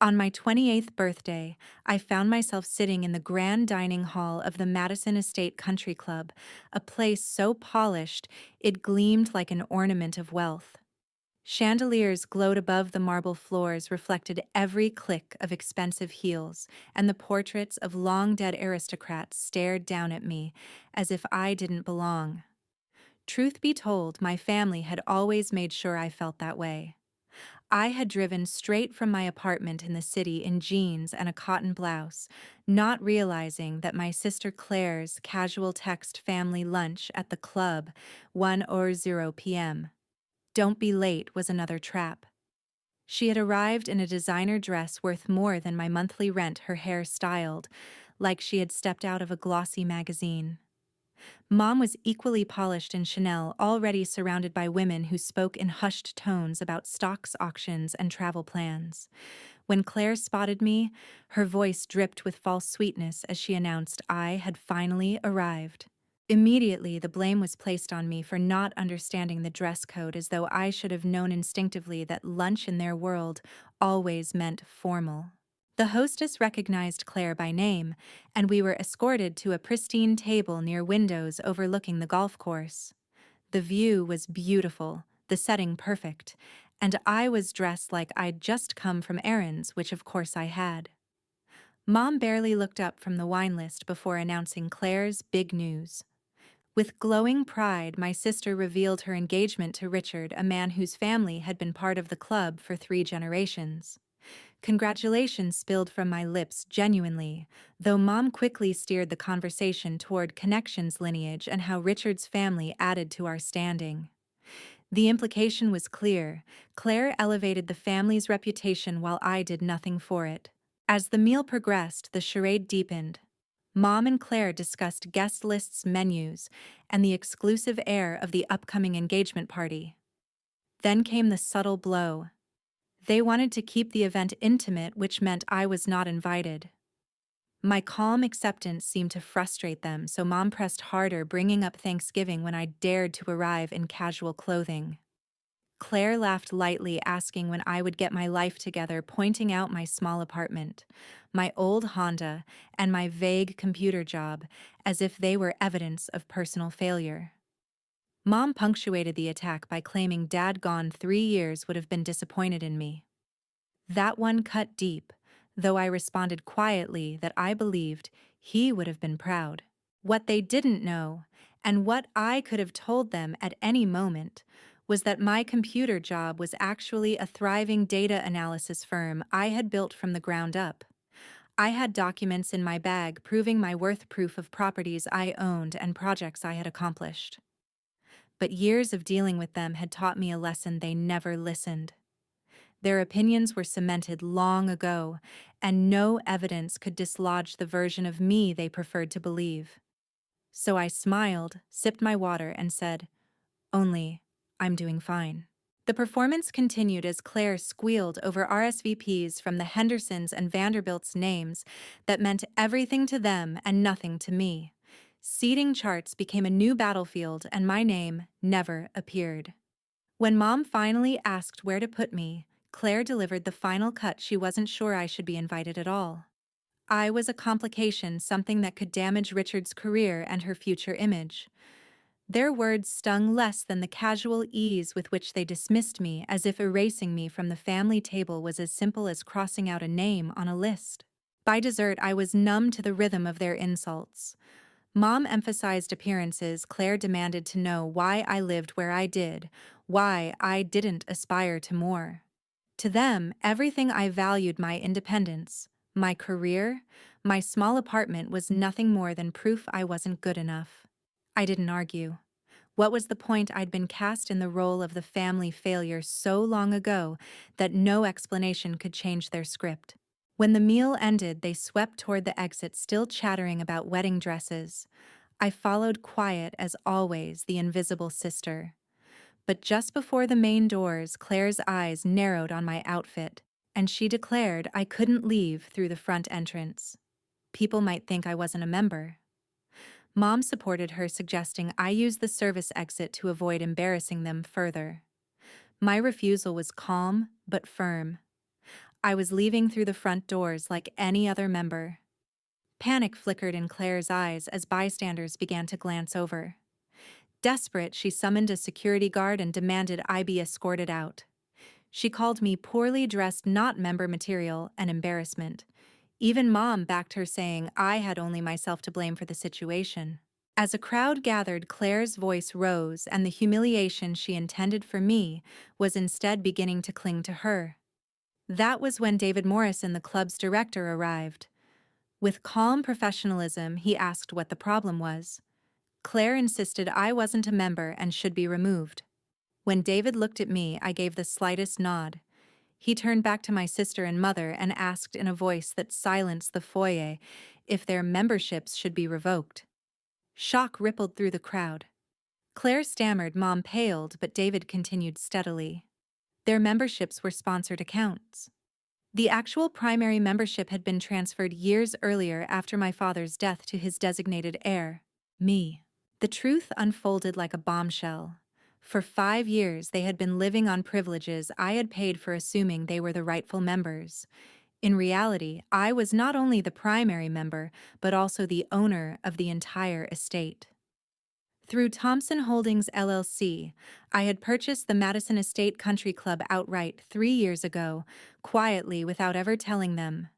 On my 28th birthday, I found myself sitting in the grand dining hall of the Madison Estate Country Club, a place so polished it gleamed like an ornament of wealth. Chandeliers glowed above the marble floors, reflected every click of expensive heels, and the portraits of long-dead aristocrats stared down at me as if I didn't belong. Truth be told, my family had always made sure I felt that way. I had driven straight from my apartment in the city in jeans and a cotton blouse, not realizing that my sister Claire's casual text family lunch at the club, 1:00 p.m. Don't be late was another trap. She had arrived in a designer dress worth more than my monthly rent, her hair styled, like she had stepped out of a glossy magazine. Mom was equally polished in Chanel, already surrounded by women who spoke in hushed tones about stocks, auctions, and travel plans. When Claire spotted me, her voice dripped with false sweetness as she announced I had finally arrived. Immediately, the blame was placed on me for not understanding the dress code, as though I should have known instinctively that lunch in their world always meant formal. The hostess recognized Claire by name, and we were escorted to a pristine table near windows overlooking the golf course. The view was beautiful, the setting perfect, and I was dressed like I'd just come from errands, which of course I had. Mom barely looked up from the wine list before announcing Claire's big news. With glowing pride, my sister revealed her engagement to Richard, a man whose family had been part of the club for 3 generations. Congratulations spilled from my lips genuinely, though Mom quickly steered the conversation toward connections, lineage, and how Richard's family added to our standing. The implication was clear. Claire elevated the family's reputation while I did nothing for it. As the meal progressed, the charade deepened. Mom and Claire discussed guest lists, menus, and the exclusive air of the upcoming engagement party. Then came the subtle blow. They wanted to keep the event intimate, which meant I was not invited. My calm acceptance seemed to frustrate them, so Mom pressed harder, bringing up Thanksgiving when I dared to arrive in casual clothing. Claire laughed lightly, asking when I would get my life together, pointing out my small apartment, my old Honda, and my vague computer job, as if they were evidence of personal failure. Mom punctuated the attack by claiming Dad, gone 3 years, would have been disappointed in me. That one cut deep, though I responded quietly that I believed he would have been proud. What they didn't know, and what I could have told them at any moment, was that my computer job was actually a thriving data analysis firm I had built from the ground up. I had documents in my bag proving my worth, proof of properties I owned and projects I had accomplished. But years of dealing with them had taught me a lesson: they never listened. Their opinions were cemented long ago, and no evidence could dislodge the version of me they preferred to believe. So I smiled, sipped my water, and said, "Only, I'm doing fine." The performance continued as Claire squealed over RSVPs from the Hendersons and Vanderbilts, names that meant everything to them and nothing to me. Seating charts became a new battlefield, and my name never appeared. When Mom finally asked where to put me, Claire delivered the final cut: she wasn't sure I should be invited at all. I was a complication, something that could damage Richard's career and her future image. Their words stung less than the casual ease with which they dismissed me, as if erasing me from the family table was as simple as crossing out a name on a list. By dessert, I was numb to the rhythm of their insults. Mom emphasized appearances. Claire demanded to know why I lived where I did, why I didn't aspire to more. To them, everything I valued, my independence, my career, my small apartment, was nothing more than proof I wasn't good enough. I didn't argue. What was the point? I'd been cast in the role of the family failure so long ago that no explanation could change their script. When the meal ended, they swept toward the exit, still chattering about wedding dresses. I followed, quiet as always, the invisible sister. But just before the main doors, Claire's eyes narrowed on my outfit, and she declared I couldn't leave through the front entrance. People might think I wasn't a member. Mom supported her, suggesting I use the service exit to avoid embarrassing them further. My refusal was calm but firm. I was leaving through the front doors like any other member. Panic flickered in Claire's eyes as bystanders began to glance over. Desperate, she summoned a security guard and demanded I be escorted out. She called me poorly dressed, not member material, and embarrassment. Even Mom backed her, saying I had only myself to blame for the situation. As a crowd gathered, Claire's voice rose, and the humiliation she intended for me was instead beginning to cling to her. That was when David Morrison, the club's director, arrived. With calm professionalism, he asked what the problem was. Claire insisted I wasn't a member and should be removed. When David looked at me, I gave the slightest nod. He turned back to my sister and mother and asked in a voice that silenced the foyer if their memberships should be revoked. Shock rippled through the crowd. Claire stammered, Mom paled, but David continued steadily. Their memberships were sponsored accounts. The actual primary membership had been transferred years earlier after my father's death to his designated heir, me. The truth unfolded like a bombshell. For 5 years, they had been living on privileges I had paid for, assuming they were the rightful members. In reality, I was not only the primary member, but also the owner of the entire estate. Through Thompson Holdings LLC, I had purchased the Madison Estate Country Club outright 3 years ago, quietly without ever telling them.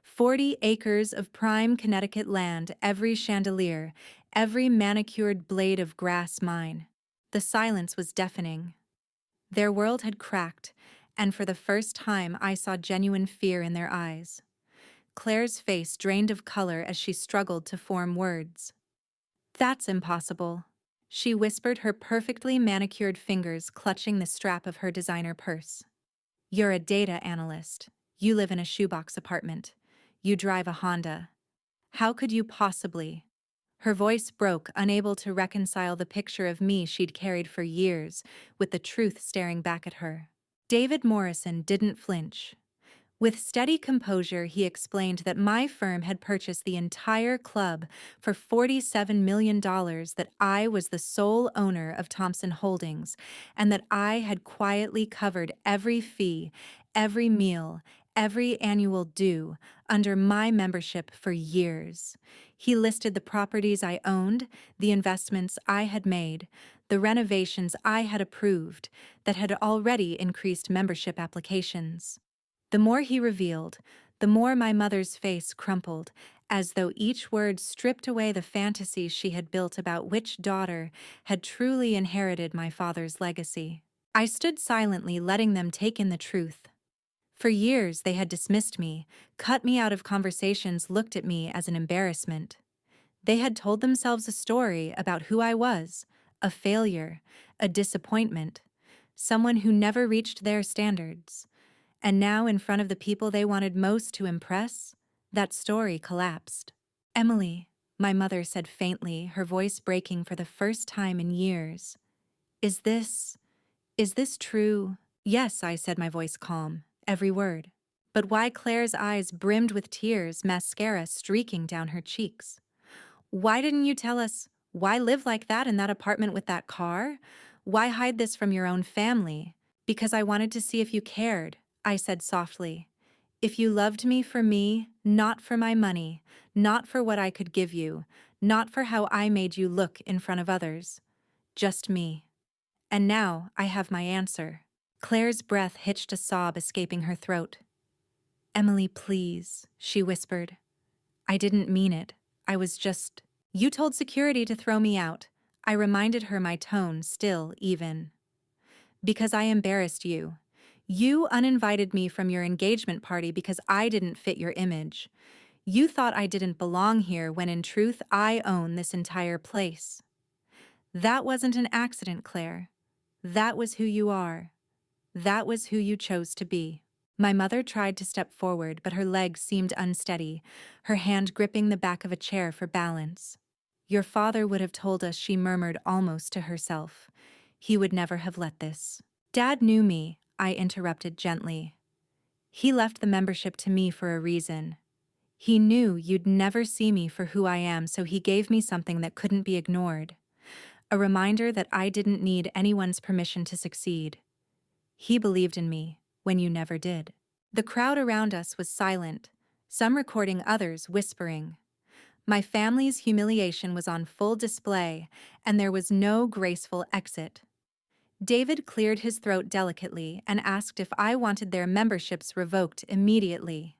40 acres of prime Connecticut land, every chandelier, every manicured blade of grass mine. The silence was deafening. Their world had cracked, and for the first time I saw genuine fear in their eyes. Claire's face drained of color as she struggled to form words. "That's impossible," she whispered, her perfectly manicured fingers clutching the strap of her designer purse. "You're a data analyst. You live in a shoebox apartment. You drive a Honda. How could you possibly?" Her voice broke, unable to reconcile the picture of me she'd carried for years with the truth staring back at her. David Morrison didn't flinch. With steady composure, he explained that my firm had purchased the entire club for $47 million, that I was the sole owner of Thompson Holdings, and that I had quietly covered every fee, every meal, every annual due under my membership for years. He listed the properties I owned, the investments I had made, the renovations I had approved that had already increased membership applications. The more he revealed, the more my mother's face crumpled, as though each word stripped away the fantasies she had built about which daughter had truly inherited my father's legacy. I stood silently, letting them take in the truth. For years they had dismissed me, cut me out of conversations, looked at me as an embarrassment. They had told themselves a story about who I was, a failure, a disappointment, someone who never reached their standards. And now, in front of the people they wanted most to impress, that story collapsed. "Emily," my mother said faintly, her voice breaking for the first time in years. Is this true?" "Yes," I said, my voice calm, every word. But why? Claire's eyes brimmed with tears, mascara streaking down her cheeks. "Why didn't you tell us? Why live like that in that apartment with that car? Why hide this from your own family?" "Because I wanted to see if you cared," I said softly. "If you loved me for me, not for my money, not for what I could give you, not for how I made you look in front of others. Just me. And now I have my answer." Claire's breath hitched, a sob escaping her throat. "Emily, please," she whispered. "I didn't mean it. I was just—" "You told security to throw me out." I reminded her, my tone still even. "Because I embarrassed you. You uninvited me from your engagement party because I didn't fit your image. You thought I didn't belong here when in truth I own this entire place. That wasn't an accident, Claire. That was who you are. That was who you chose to be." My mother tried to step forward, but her legs seemed unsteady, her hand gripping the back of a chair for balance. "Your father would have told us," she murmured almost to herself. "He would never have let this." "Dad knew me," I interrupted gently. "He left the membership to me for a reason. He knew you'd never see me for who I am, so he gave me something that couldn't be ignored. A reminder that I didn't need anyone's permission to succeed. He believed in me when you never did." The crowd around us was silent, some recording, others whispering. My family's humiliation was on full display, and there was no graceful exit. David cleared his throat delicately and asked if I wanted their memberships revoked immediately.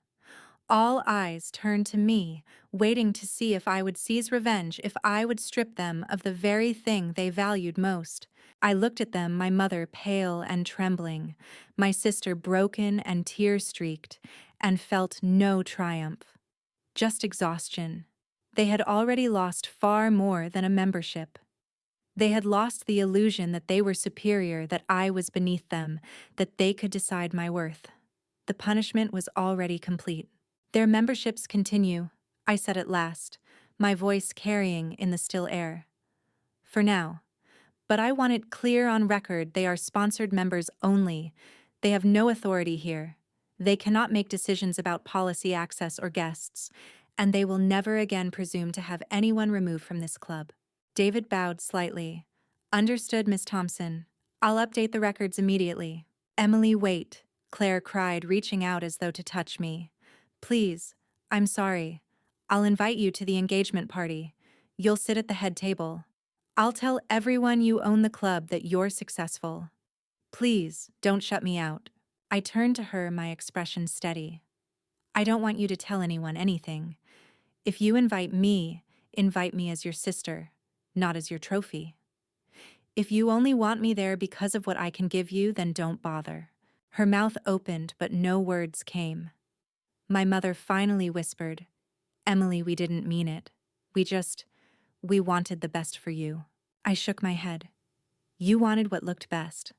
All eyes turned to me, waiting to see if I would seize revenge, if I would strip them of the very thing they valued most. I looked at them, my mother pale and trembling, my sister broken and tear-streaked, and felt no triumph, just exhaustion. They had already lost far more than a membership. They had lost the illusion that they were superior, that I was beneath them, that they could decide my worth. The punishment was already complete. Their memberships continue, I said at last, my voice carrying in the still air. For now. But I want it clear on record, they are sponsored members only. They have no authority here. They cannot make decisions about policy, access, or guests, and they will never again presume to have anyone removed from this club. David bowed slightly. Understood, Miss Thompson. I'll update the records immediately. Emily, wait, Claire cried, reaching out as though to touch me. Please, I'm sorry. I'll invite you to the engagement party. You'll sit at the head table. I'll tell everyone you own the club that you're successful. Please, don't shut me out. I turned to her, my expression steady. I don't want you to tell anyone anything. If you invite me as your sister, not as your trophy. If you only want me there because of what I can give you, then don't bother. Her mouth opened, but no words came. My mother finally whispered, Emily, we didn't mean it. We wanted the best for you. I shook my head. You wanted what looked best.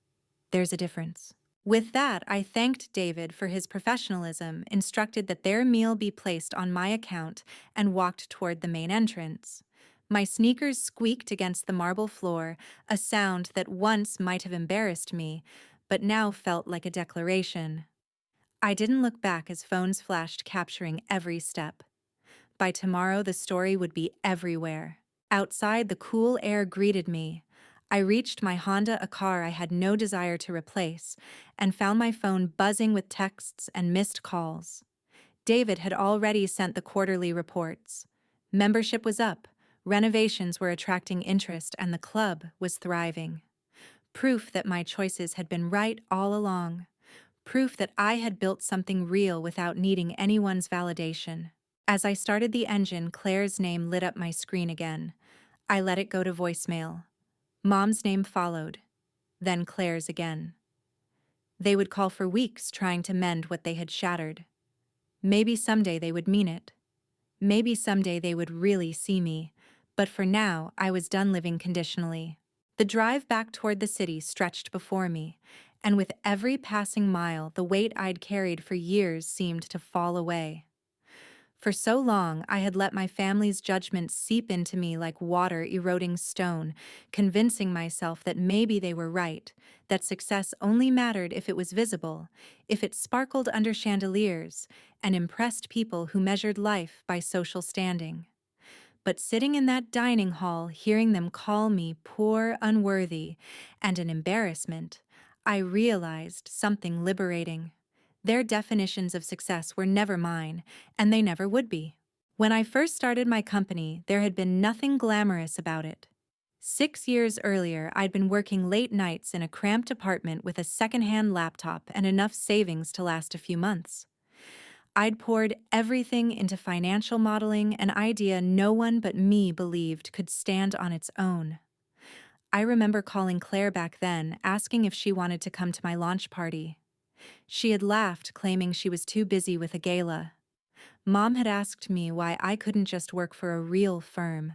There's a difference. With that, I thanked David for his professionalism, instructed that their meal be placed on my account, and walked toward the main entrance. My sneakers squeaked against the marble floor, a sound that once might have embarrassed me, but now felt like a declaration. I didn't look back as phones flashed, capturing every step. By tomorrow, the story would be everywhere. Outside, the cool air greeted me. I reached my Honda, a car I had no desire to replace, and found my phone buzzing with texts and missed calls. David had already sent the quarterly reports. Membership was up, renovations were attracting interest, and the club was thriving. Proof that my choices had been right all along. Proof that I had built something real without needing anyone's validation. As I started the engine, Claire's name lit up my screen again. I let it go to voicemail. Mom's name followed, then Claire's again. They would call for weeks trying to mend what they had shattered. Maybe someday they would mean it. Maybe someday they would really see me, but for now I was done living conditionally. The drive back toward the city stretched before me, and with every passing mile the weight I'd carried for years seemed to fall away. For so long, I had let my family's judgments seep into me like water eroding stone, convincing myself that maybe they were right, that success only mattered if it was visible, if it sparkled under chandeliers, and impressed people who measured life by social standing. But sitting in that dining hall, hearing them call me poor, unworthy, and an embarrassment, I realized something liberating. Their definitions of success were never mine, and they never would be. When I first started my company, there had been nothing glamorous about it. 6 years earlier, I'd been working late nights in a cramped apartment with a secondhand laptop and enough savings to last a few months. I'd poured everything into financial modeling, an idea no one but me believed could stand on its own. I remember calling Claire back then, asking if she wanted to come to my launch party. She had laughed, claiming she was too busy with a gala. Mom had asked me why I couldn't just work for a real firm.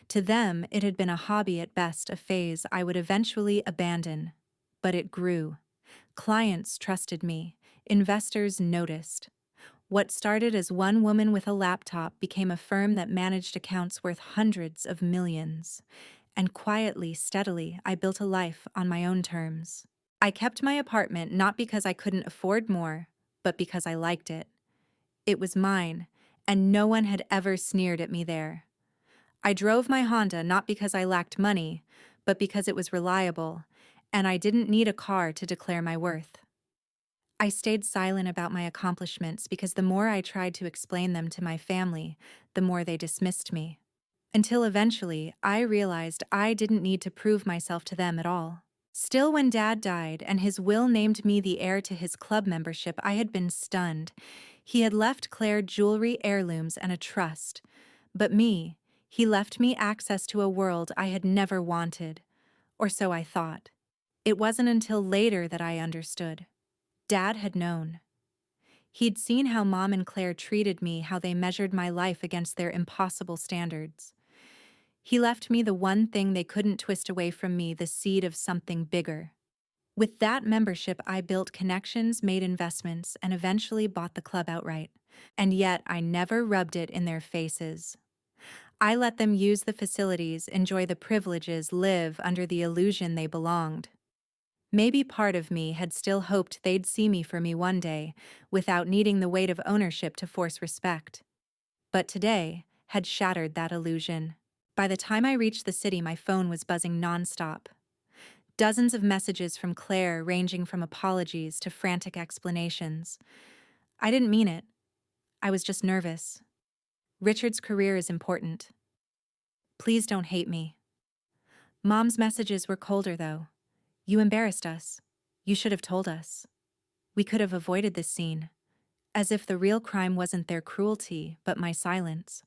To them, it had been a hobby at best, a phase I would eventually abandon. But it grew. Clients trusted me. Investors noticed. What started as one woman with a laptop became a firm that managed accounts worth hundreds of millions. And quietly, steadily, I built a life on my own terms. I kept my apartment not because I couldn't afford more, but because I liked it. It was mine, and no one had ever sneered at me there. I drove my Honda not because I lacked money, but because it was reliable, and I didn't need a car to declare my worth. I stayed silent about my accomplishments because the more I tried to explain them to my family, the more they dismissed me. Until eventually, I realized I didn't need to prove myself to them at all. Still, when Dad died and his will named me the heir to his club membership, I had been stunned. He had left Claire jewelry, heirlooms, and a trust. But me, he left me access to a world I had never wanted. Or so I thought. It wasn't until later that I understood. Dad had known. He'd seen how Mom and Claire treated me, how they measured my life against their impossible standards. He left me the one thing they couldn't twist away from me, the seed of something bigger. With that membership, I built connections, made investments, and eventually bought the club outright. And yet, I never rubbed it in their faces. I let them use the facilities, enjoy the privileges, live under the illusion they belonged. Maybe part of me had still hoped they'd see me for me one day, without needing the weight of ownership to force respect. But today had shattered that illusion. By the time I reached the city, my phone was buzzing nonstop. Dozens of messages from Claire, ranging from apologies to frantic explanations. I didn't mean it. I was just nervous. Richard's career is important. Please don't hate me. Mom's messages were colder, though. You embarrassed us. You should have told us. We could have avoided this scene. As if the real crime wasn't their cruelty, but my silence.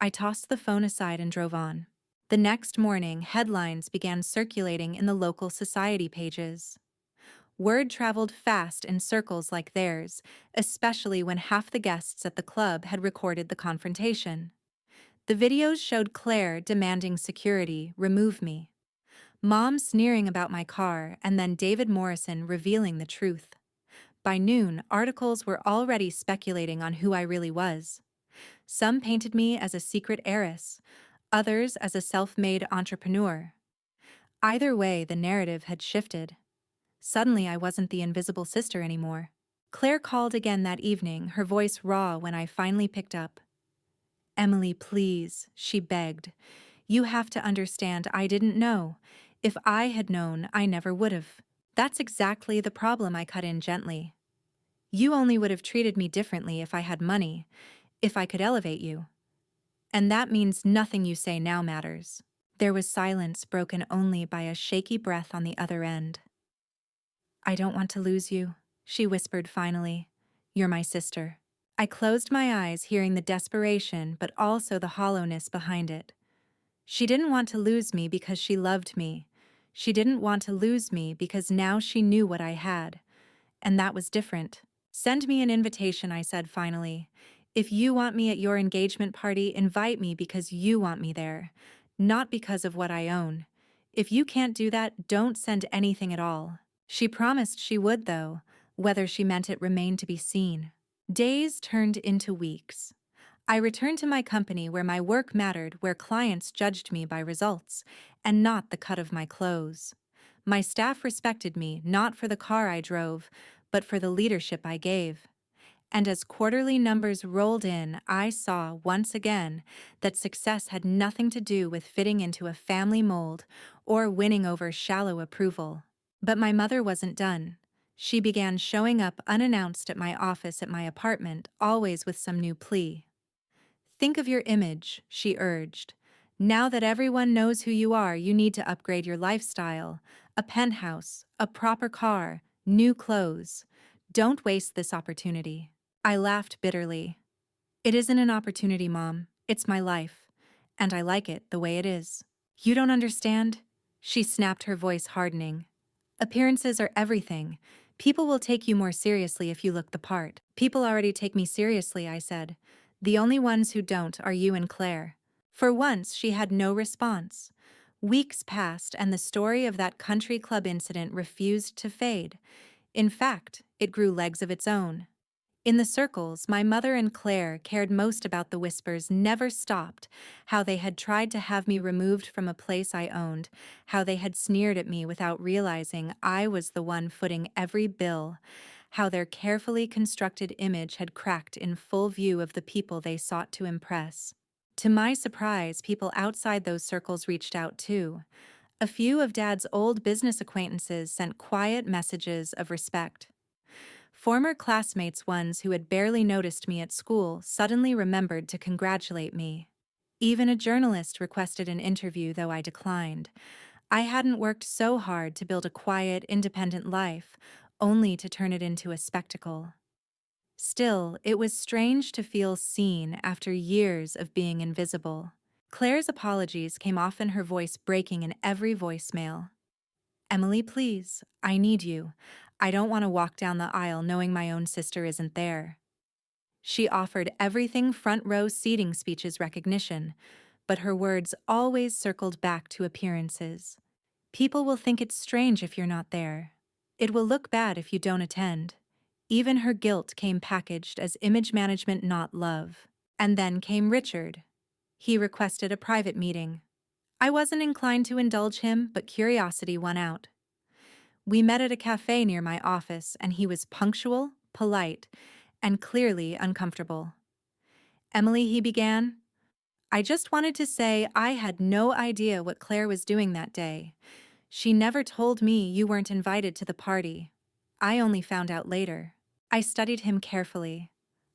I tossed the phone aside and drove on. The next morning, headlines began circulating in the local society pages. Word traveled fast in circles like theirs, especially when half the guests at the club had recorded the confrontation. The videos showed Claire demanding security, remove me. Mom sneering about my car, and then David Morrison revealing the truth. By noon, articles were already speculating on who I really was. Some painted me as a secret heiress, others as a self-made entrepreneur. Either way, the narrative had shifted. Suddenly, I wasn't the invisible sister anymore. Claire called again that evening, her voice raw when I finally picked up. "Emily, please," she begged. "You have to understand, I didn't know. If I had known, I never would have." "That's exactly the problem," I cut in gently. "You only would have treated me differently if I had money, if I could elevate you. And that means nothing you say now matters." There was silence, broken only by a shaky breath on the other end. "I don't want to lose you," she whispered finally. "You're my sister." I closed my eyes, hearing the desperation, but also the hollowness behind it. She didn't want to lose me because she loved me. She didn't want to lose me because now she knew what I had. And that was different. "Send me an invitation," I said finally. "If you want me at your engagement party, invite me because you want me there, not because of what I own. If you can't do that, don't send anything at all." She promised she would, though. Whether she meant it remained to be seen. Days turned into weeks. I returned to my company where my work mattered, where clients judged me by results, and not the cut of my clothes. My staff respected me, not for the car I drove, but for the leadership I gave. And as quarterly numbers rolled in, I saw, once again, that success had nothing to do with fitting into a family mold or winning over shallow approval. But my mother wasn't done. She began showing up unannounced at my office at my apartment, always with some new plea. "Think of your image," she urged. "Now that everyone knows who you are, you need to upgrade your lifestyle. A penthouse, a proper car, new clothes. Don't waste this opportunity." I laughed bitterly. "It isn't an opportunity, Mom. It's my life. And I like it the way it is." "You don't understand?" She snapped, her voice hardening. "Appearances are everything. People will take you more seriously if you look the part." "People already take me seriously," I said. "The only ones who don't are you and Claire." For once, she had no response. Weeks passed, and the story of that country club incident refused to fade. In fact, it grew legs of its own. In the circles, my mother and Claire cared most about the whispers never stopped, how they had tried to have me removed from a place I owned, how they had sneered at me without realizing I was the one footing every bill, how their carefully constructed image had cracked in full view of the people they sought to impress. To my surprise, people outside those circles reached out too. A few of Dad's old business acquaintances sent quiet messages of respect. Former classmates, ones who had barely noticed me at school, suddenly remembered to congratulate me. Even a journalist requested an interview, though I declined. I hadn't worked so hard to build a quiet, independent life, only to turn it into a spectacle. Still, it was strange to feel seen after years of being invisible. Claire's apologies came often, her voice breaking in every voicemail. "Emily, please, I need you. I don't want to walk down the aisle knowing my own sister isn't there." She offered everything front row seating, speeches, recognition, but her words always circled back to appearances. "People will think it's strange if you're not there. It will look bad if you don't attend." Even her guilt came packaged as image management, not love. And then came Richard. He requested a private meeting. I wasn't inclined to indulge him, but curiosity won out. We met at a cafe near my office, and he was punctual, polite, and clearly uncomfortable. "Emily," he began, "I just wanted to say I had no idea what Claire was doing that day. She never told me you weren't invited to the party. I only found out later." I studied him carefully.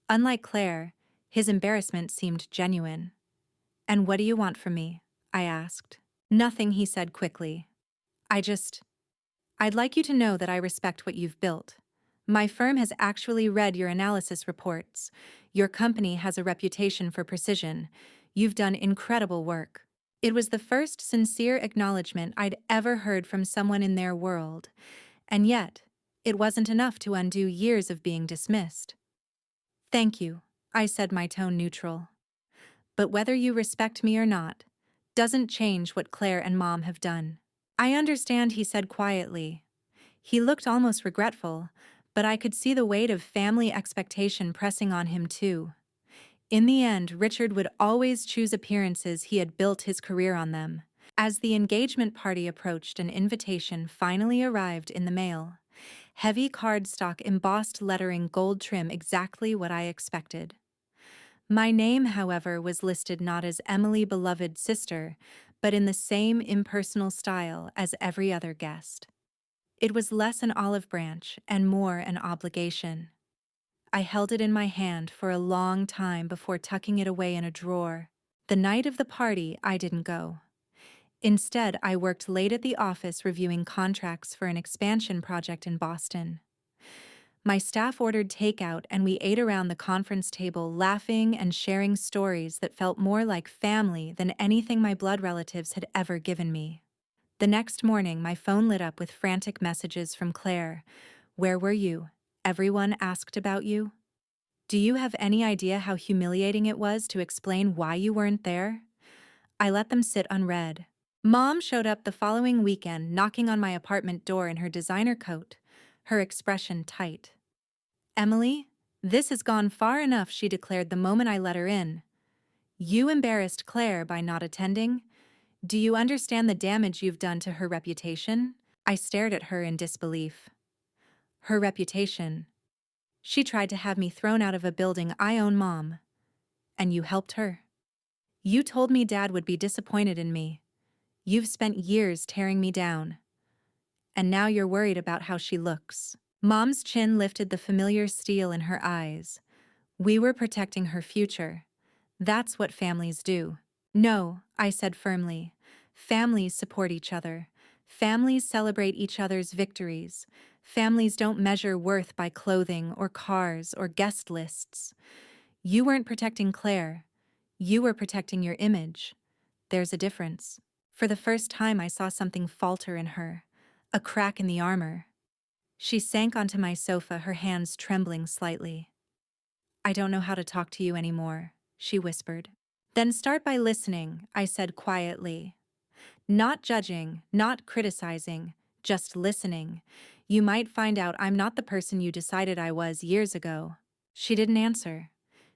Unlike Claire, his embarrassment seemed genuine. "And what do you want from me?" I asked. "Nothing," he said quickly. I'd like you to know that I respect what you've built. My firm has actually read your analysis reports. Your company has a reputation for precision. You've done incredible work." It was the first sincere acknowledgement I'd ever heard from someone in their world, and yet, it wasn't enough to undo years of being dismissed. "Thank you," I said, my tone neutral. "But whether you respect me or not, doesn't change what Claire and Mom have done." "I understand," he said quietly. He looked almost regretful, but I could see the weight of family expectation pressing on him too. In the end, Richard would always choose appearances. He had built his career on them. As the engagement party approached, an invitation finally arrived in the mail. Heavy cardstock, embossed lettering, gold trim, exactly what I expected. My name, however, was listed not as Emily, beloved sister, but in the same impersonal style as every other guest. It was less an olive branch and more an obligation. I held it in my hand for a long time before tucking it away in a drawer. The night of the party, I didn't go. Instead, I worked late at the office reviewing contracts for an expansion project in Boston. My staff ordered takeout, and we ate around the conference table, laughing and sharing stories that felt more like family than anything my blood relatives had ever given me. The next morning, my phone lit up with frantic messages from Claire. "Where were you? Everyone asked about you. Do you have any idea how humiliating it was to explain why you weren't there?" I let them sit unread. Mom showed up the following weekend, knocking on my apartment door in her designer coat, her expression tight. "Emily, this has gone far enough," she declared the moment I let her in. "You embarrassed Claire by not attending. Do you understand the damage you've done to her reputation?" I stared at her in disbelief. "Her reputation? She tried to have me thrown out of a building I own, Mom. And you helped her. You told me Dad would be disappointed in me. You've spent years tearing me down. And now you're worried about how she looks." Mom's chin lifted, the familiar steel in her eyes. "We were protecting her future. That's what families do." "No," I said firmly. "Families support each other. Families celebrate each other's victories. Families don't measure worth by clothing or cars or guest lists. You weren't protecting Claire. You were protecting your image. There's a difference." For the first time, I saw something falter in her, a crack in the armor. She sank onto my sofa, her hands trembling slightly. "I don't know how to talk to you anymore," she whispered. "Then start by listening," I said quietly. "Not judging, not criticizing, just listening. You might find out I'm not the person you decided I was years ago." She didn't answer.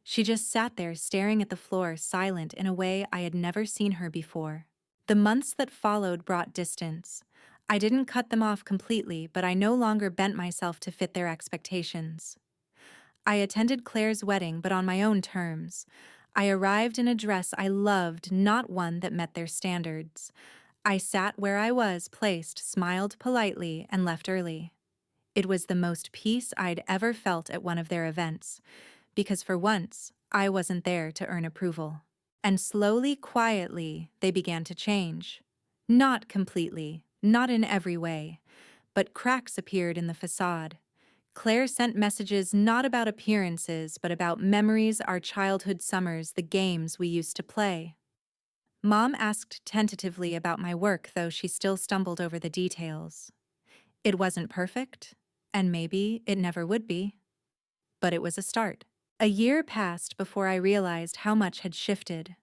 She just sat there staring at the floor, silent in a way I had never seen her before. The months that followed brought distance. I didn't cut them off completely, but I no longer bent myself to fit their expectations. I attended Claire's wedding, but on my own terms. I arrived in a dress I loved, not one that met their standards. I sat where I was placed, smiled politely, and left early. It was the most peace I'd ever felt at one of their events, because for once, I wasn't there to earn approval. And slowly, quietly, they began to change. Not completely, not in every way, but cracks appeared in the facade. Claire sent messages not about appearances, but about memories, our childhood summers, the games we used to play. Mom asked tentatively about my work, though she still stumbled over the details. It wasn't perfect, and maybe it never would be, but it was a start. A year passed before I realized how much had shifted.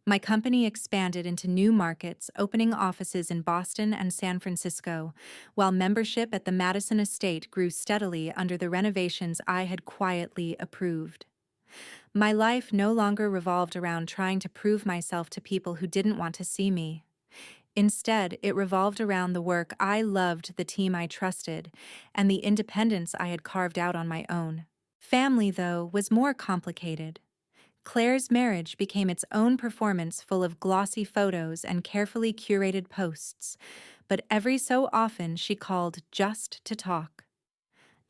My company expanded into new markets, opening offices in Boston and San Francisco, while membership at the Madison Estate grew steadily under the renovations I had quietly approved. My life no longer revolved around trying to prove myself to people who didn't want to see me. Instead, it revolved around the work I loved, the team I trusted, and the independence I had carved out on my own. Family, though, was more complicated. Claire's marriage became its own performance full of glossy photos and carefully curated posts, but every so often she called just to talk.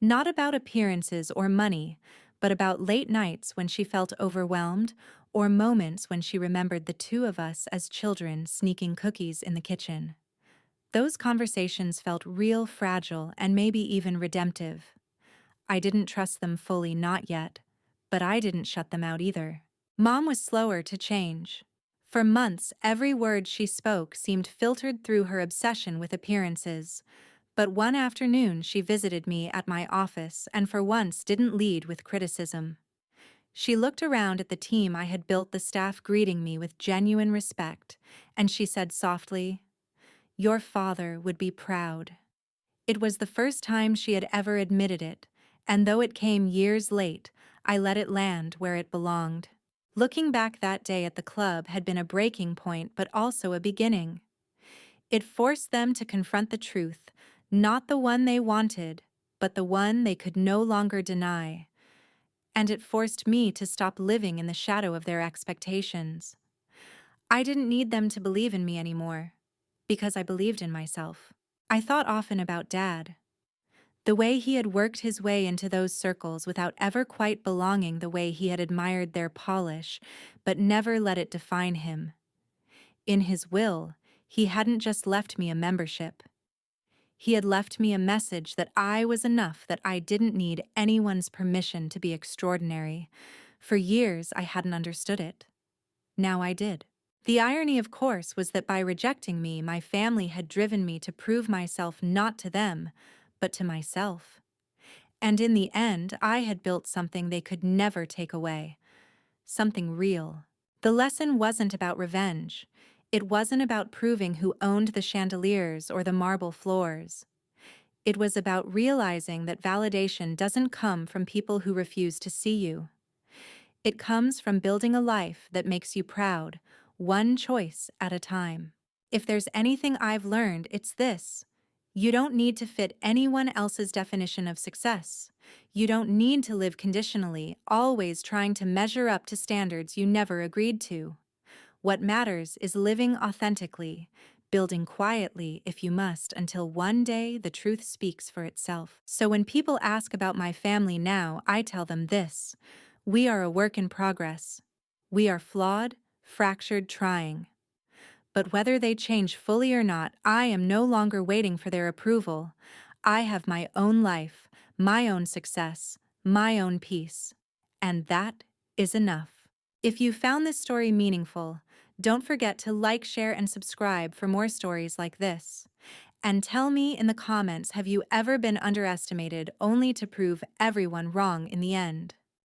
Not about appearances or money, but about late nights when she felt overwhelmed or moments when she remembered the two of us as children sneaking cookies in the kitchen. Those conversations felt real, fragile, and maybe even redemptive. I didn't trust them fully, not yet, but I didn't shut them out either. Mom was slower to change. For months, every word she spoke seemed filtered through her obsession with appearances. But one afternoon she visited me at my office and for once didn't lead with criticism. She looked around at the team I had built, the staff greeting me with genuine respect, and she said softly, "Your father would be proud." It was the first time she had ever admitted it, and though it came years late, I let it land where it belonged. Looking back, that day at the club had been a breaking point but also a beginning. It forced them to confront the truth, not the one they wanted, but the one they could no longer deny. And it forced me to stop living in the shadow of their expectations. I didn't need them to believe in me anymore, because I believed in myself. I thought often about Dad. The way he had worked his way into those circles without ever quite belonging, the way he had admired their polish, but never let it define him. In his will, he hadn't just left me a membership. He had left me a message that I was enough, that I didn't need anyone's permission to be extraordinary. For years, I hadn't understood it. Now I did. The irony, of course, was that by rejecting me, my family had driven me to prove myself not to them, but to myself. And in the end, I had built something they could never take away. Something real. The lesson wasn't about revenge. It wasn't about proving who owned the chandeliers or the marble floors. It was about realizing that validation doesn't come from people who refuse to see you. It comes from building a life that makes you proud, one choice at a time. If there's anything I've learned, it's this. You don't need to fit anyone else's definition of success. You don't need to live conditionally, always trying to measure up to standards you never agreed to. What matters is living authentically, building quietly if you must, until one day the truth speaks for itself. So when people ask about my family now, I tell them this: we are a work in progress. We are flawed, fractured, trying. But whether they change fully or not, I am no longer waiting for their approval. I have my own life, my own success, my own peace. And that is enough. If you found this story meaningful, don't forget to like, share, and subscribe for more stories like this. And tell me in the comments, have you ever been underestimated only to prove everyone wrong in the end?